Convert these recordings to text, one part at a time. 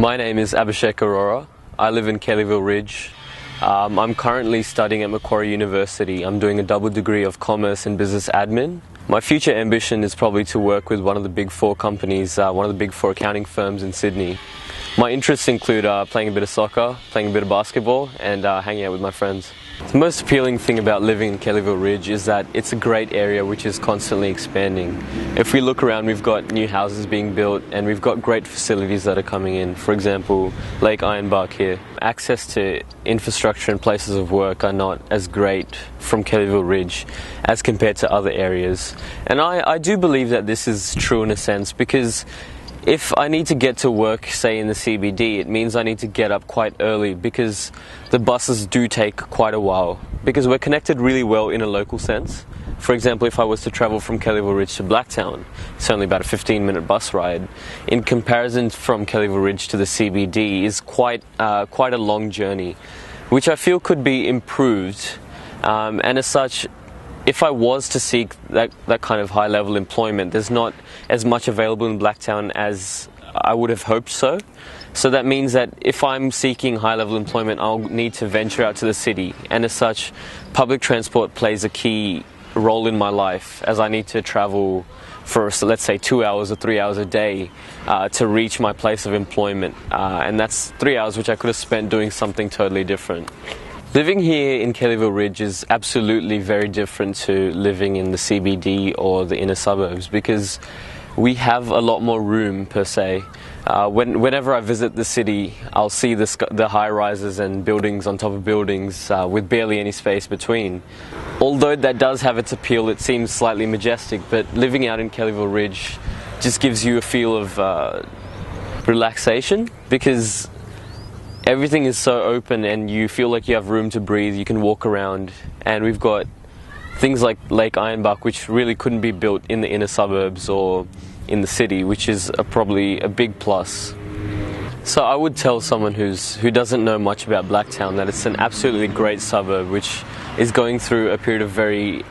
My name is Abhishek Arora. I live in Kellyville Ridge. I'm currently studying at Macquarie University. I'm doing a double degree of Commerce and Business Admin. My future ambition is probably to work with one of the Big Four companies, one of the Big Four accounting firms in Sydney. My interests include playing a bit of soccer, playing a bit of basketball, and hanging out with my friends. The most appealing thing about living in Kellyville Ridge is that it's a great area which is constantly expanding. If we look around, we've got new houses being built and we've got great facilities that are coming in. For example, Lake Ironbark here. Access to infrastructure and places of work are not as great from Kellyville Ridge as compared to other areas. And I do believe that this is true in a sense, because if I need to get to work, say in the CBD, it means I need to get up quite early because the buses do take quite a while. Because we're connected really well in a local sense. For example, if I was to travel from Kellyville Ridge to Blacktown, it's only about a 15-minute bus ride. In comparison from Kellyville Ridge to the CBD is quite a long journey, which I feel could be improved. And as such, if I was to seek that kind of high-level employment, there's not as much available in Blacktown as I would have hoped so. So that means that if I'm seeking high-level employment, I'll need to venture out to the city. And as such, public transport plays a key role in my life, as I need to travel for, so let's say, 2 hours or 3 hours a day to reach my place of employment. And that's 3 hours which I could have spent doing something totally different. Living here in Kellyville Ridge is absolutely very different to living in the CBD or the inner suburbs, because we have a lot more room per se. Whenever I visit the city, I'll see the high-rises and buildings on top of buildings with barely any space between. Although that does have its appeal, it seems slightly majestic, but living out in Kellyville Ridge just gives you a feel of relaxation, because everything is so open and you feel like you have room to breathe, you can walk around, and we've got things like Lake Ironbark, which really couldn't be built in the inner suburbs or in the city, which is probably a big plus. So I would tell someone who doesn't know much about Blacktown that it's an absolutely great suburb which is going through a period of very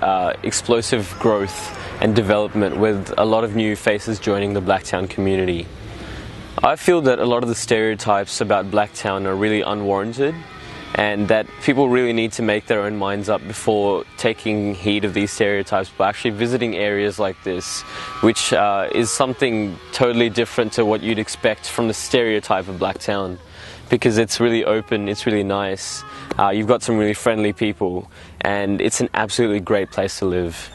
explosive growth and development, with a lot of new faces joining the Blacktown community. I feel that a lot of the stereotypes about Blacktown are really unwarranted, and that people really need to make their own minds up before taking heed of these stereotypes by actually visiting areas like this, which is something totally different to what you'd expect from the stereotype of Blacktown, because it's really open, it's really nice, you've got some really friendly people, and it's an absolutely great place to live.